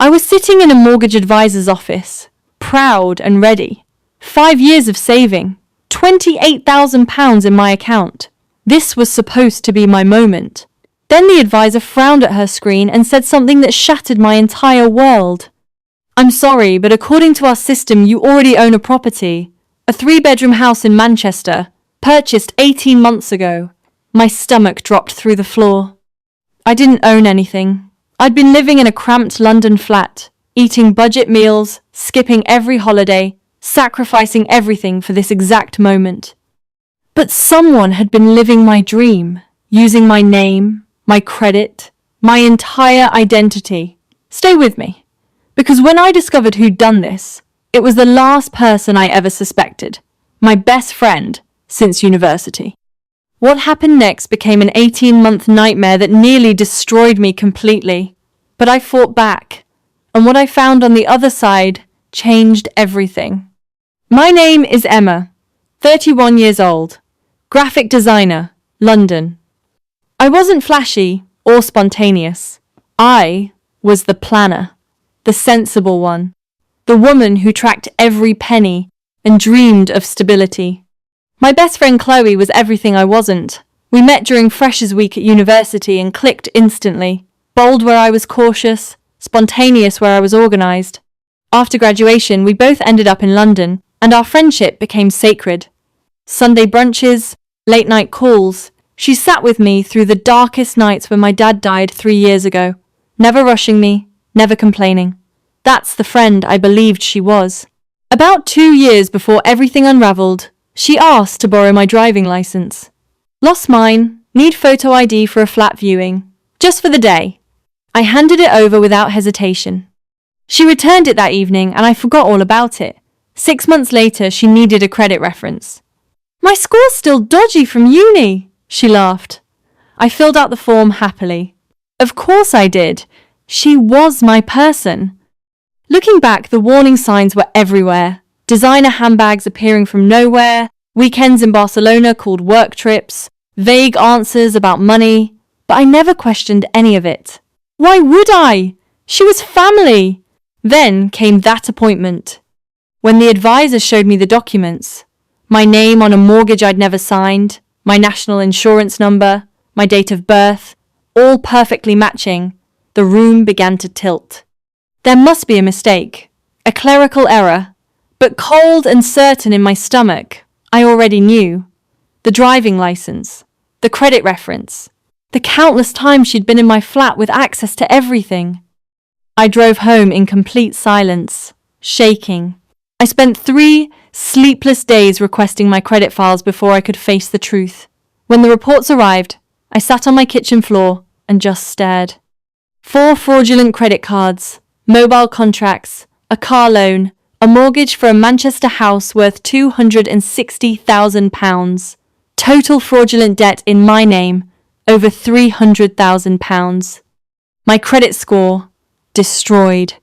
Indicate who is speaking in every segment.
Speaker 1: I was sitting in a mortgage advisor's office, proud and ready. 5 years of saving, £28,000 in my account. This was supposed to be my moment. Then the advisor frowned at her screen and said something that shattered my entire world. "I'm sorry, but according to our system, you already own a property. A 3-bedroom house in Manchester, purchased 18 months ago." My stomach dropped through the floor. I didn't own anything. I'd been living in a cramped London flat, eating budget meals, skipping every holiday, sacrificing everything for this exact moment. But someone had been living my dream, using my name, my credit, my entire identity. Stay with me, because when I discovered who'd done this, it was the last person I ever suspected, my best friend since university. What happened next became an 18-month nightmare that nearly destroyed me completely. But I fought back, and what I found on the other side changed everything. My name is Emma, 31 years old, graphic designer, London. I wasn't flashy or spontaneous. I was the planner, the sensible one, the woman who tracked every penny and dreamed of stability. My best friend Chloe was everything I wasn't. We met during Freshers' Week at university and clicked instantly. Bold where I was cautious, spontaneous where I was organised. After graduation, we both ended up in London, and our friendship became sacred. Sunday brunches, late-night calls. She sat with me through the darkest nights when my dad died 3 years ago, never rushing me, never complaining. That's the friend I believed she was. About 2 years before everything unravelled, she asked to borrow my driving license. Lost mine, need photo ID for a flat viewing, just for the day. I handed it over without hesitation. She returned it that evening and I forgot all about it. 6 months later, she needed a credit reference. "My score's still dodgy from uni," she laughed. I filled out the form happily. Of course I did. She was my person. Looking back, the warning signs were everywhere. Designer handbags appearing from nowhere, weekends in Barcelona called work trips, vague answers about money, but I never questioned any of it. Why would I? She was family. Then came that appointment. When the advisor showed me the documents, my name on a mortgage I'd never signed, my national insurance number, my date of birth, all perfectly matching, the room began to tilt. There must be a mistake, a clerical error. But cold and certain in my stomach, I already knew. The driving license, the credit reference, the countless times she'd been in my flat with access to everything. I drove home in complete silence, shaking. I spent 3 sleepless days requesting my credit files before I could face the truth. When the reports arrived, I sat on my kitchen floor and just stared. 4 fraudulent credit cards, mobile contracts, a car loan, a mortgage for a Manchester house worth £260,000. Total fraudulent debt in my name, over £300,000. My credit score, destroyed.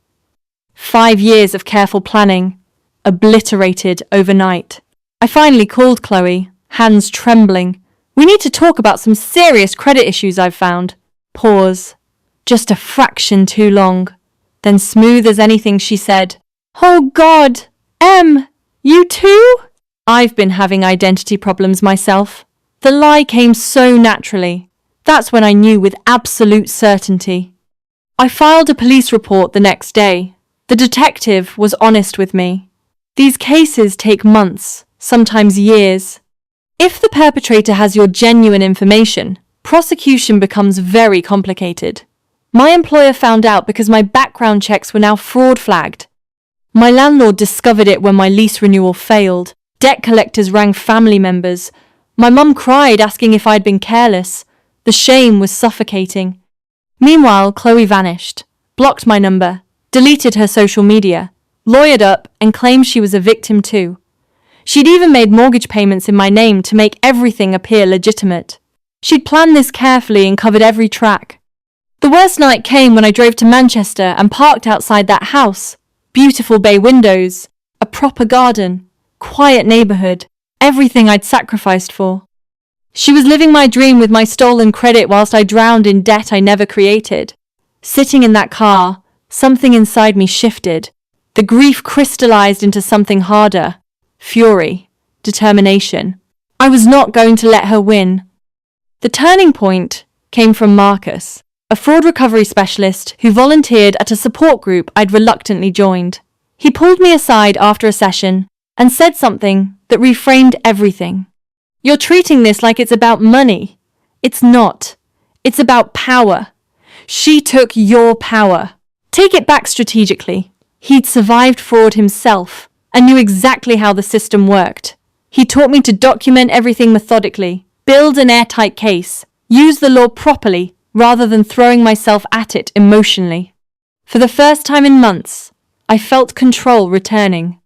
Speaker 1: 5 years of careful planning, obliterated overnight. I finally called Chloe, hands trembling. "We need to talk about some serious credit issues I've found." Pause. Just a fraction too long. Then smooth as anything she said, "Oh God, Em, you too?" I've been having identity problems myself. The lie came so naturally. That's when I knew with absolute certainty. I filed a police report the next day. The detective was honest with me. These cases take months, sometimes years. If the perpetrator has your genuine information, prosecution becomes very complicated. My employer found out because my background checks were now fraud flagged. My landlord discovered it when my lease renewal failed. Debt collectors rang family members. My mum cried asking if I'd been careless. The shame was suffocating. Meanwhile, Chloe vanished, blocked my number, deleted her social media, lawyered up and claimed she was a victim too. She'd even made mortgage payments in my name to make everything appear legitimate. She'd planned this carefully and covered every track. The worst night came when I drove to Manchester and parked outside that house. Beautiful bay windows, a proper garden, quiet neighbourhood, everything I'd sacrificed for. She was living my dream with my stolen credit whilst I drowned in debt I never created. Sitting in that car, something inside me shifted. The grief crystallized into something harder: fury, determination. I was not going to let her win. The turning point came from Marcus, a fraud recovery specialist who volunteered at a support group I'd reluctantly joined. He pulled me aside after a session and said something that reframed everything. "You're treating this like it's about money. It's not. It's about power. She took your power. Take it back strategically." He'd survived fraud himself and knew exactly how the system worked. He taught me to document everything methodically, build an airtight case, use the law properly rather than throwing myself at it emotionally. For the first time in months, I felt control returning.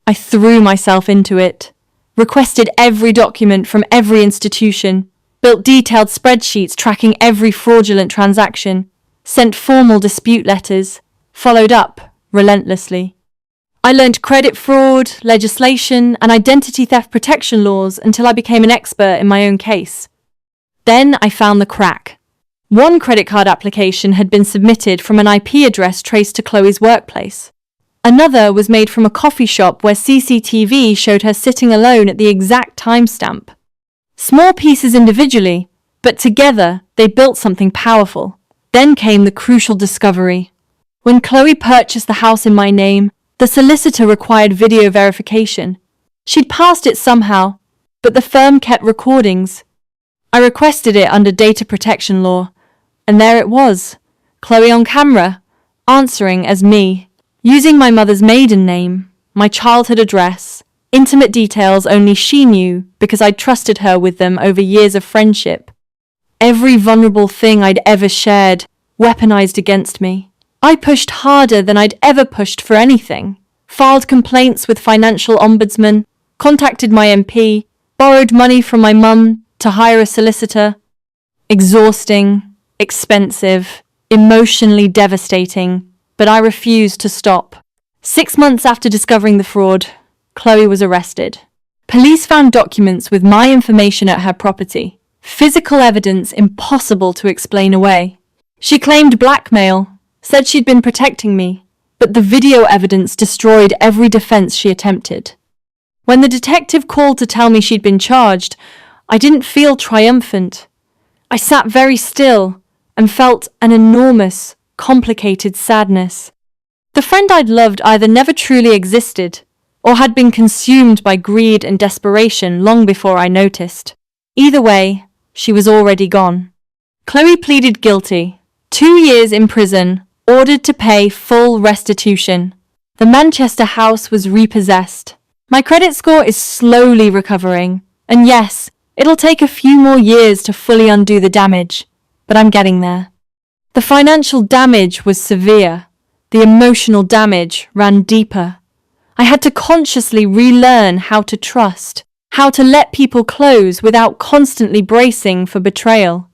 Speaker 1: I threw myself into it, requested every document from every institution, built detailed spreadsheets tracking every fraudulent transaction, sent formal dispute letters, followed up relentlessly. I learned credit fraud, legislation, and identity theft protection laws until I became an expert in my own case. Then I found the crack. One credit card application had been submitted from an IP address traced to Chloe's workplace. Another was made from a coffee shop where CCTV showed her sitting alone at the exact timestamp. Small pieces individually, but together they built something powerful. Then came the crucial discovery. When Chloe purchased the house in my name, the solicitor required video verification. She'd passed it somehow, but the firm kept recordings. I requested it under data protection law, and there it was, Chloe on camera, answering as me, using my mother's maiden name, my childhood address, intimate details only she knew because I'd trusted her with them over years of friendship. Every vulnerable thing I'd ever shared, weaponized against me. I pushed harder than I'd ever pushed for anything, filed complaints with financial ombudsman, contacted my MP, borrowed money from my mum to hire a solicitor. Exhausting, expensive, emotionally devastating, but I refused to stop. 6 months after discovering the fraud, Chloe was arrested. Police found documents with my information at her property, physical evidence impossible to explain away. She claimed blackmail, said she'd been protecting me, but the video evidence destroyed every defense she attempted. When the detective called to tell me she'd been charged, I didn't feel triumphant. I sat very still and felt an enormous, complicated sadness. The friend I'd loved either never truly existed or had been consumed by greed and desperation long before I noticed. Either way, she was already gone. Chloe pleaded guilty. 2 years in prison, ordered to pay full restitution. The Manchester house was repossessed. My credit score is slowly recovering, and yes, it'll take a few more years to fully undo the damage, but I'm getting there. The financial damage was severe. The emotional damage ran deeper. I had to consciously relearn how to trust, how to let people close without constantly bracing for betrayal.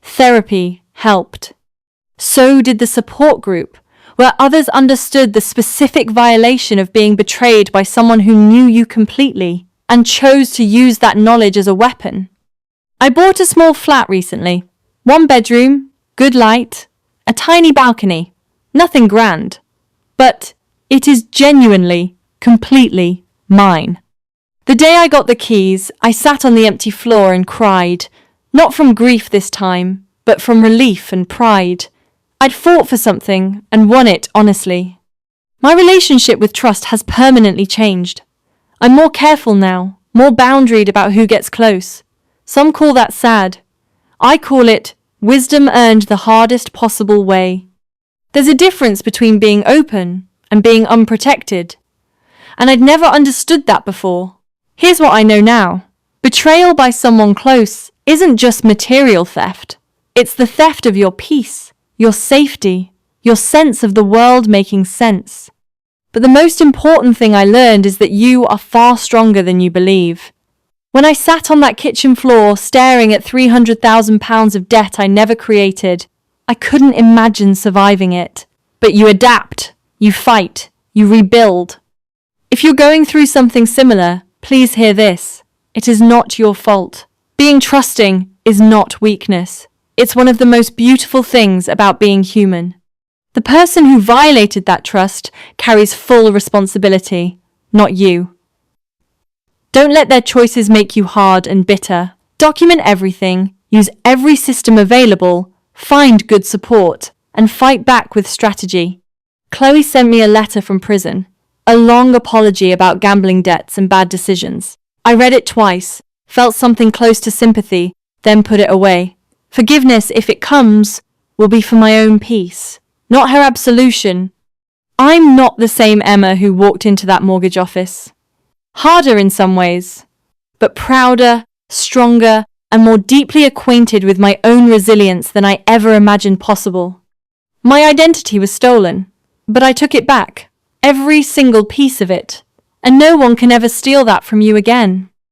Speaker 1: Therapy helped. So did the support group, where others understood the specific violation of being betrayed by someone who knew you completely and chose to use that knowledge as a weapon. I bought a small flat recently. 1 bedroom, good light, a tiny balcony. Nothing grand. But it is genuinely, completely mine. The day I got the keys, I sat on the empty floor and cried, not from grief this time, but from relief and pride. I'd fought for something and won it honestly. My relationship with trust has permanently changed. I'm more careful now, more boundaried about who gets close. Some call that sad. I call it wisdom earned the hardest possible way. There's a difference between being open and being unprotected. And I'd never understood that before. Here's what I know now. Betrayal by someone close isn't just material theft. It's the theft of your peace, your safety, your sense of the world making sense. But the most important thing I learned is that you are far stronger than you believe. When I sat on that kitchen floor staring at £300,000 of debt I never created, I couldn't imagine surviving it. But you adapt, you fight, you rebuild. If you're going through something similar, please hear this. It is not your fault. Being trusting is not weakness. It's one of the most beautiful things about being human. The person who violated that trust carries full responsibility, not you. Don't let their choices make you hard and bitter. Document everything, use every system available, find good support, and fight back with strategy. Chloe sent me a letter from prison, a long apology about gambling debts and bad decisions. I read it twice, felt something close to sympathy, then put it away. Forgiveness, if it comes, will be for my own peace, not her absolution. I'm not the same Emma who walked into that mortgage office. Harder in some ways, but prouder, stronger, and more deeply acquainted with my own resilience than I ever imagined possible. My identity was stolen, but I took it back, every single piece of it, and no one can ever steal that from you again.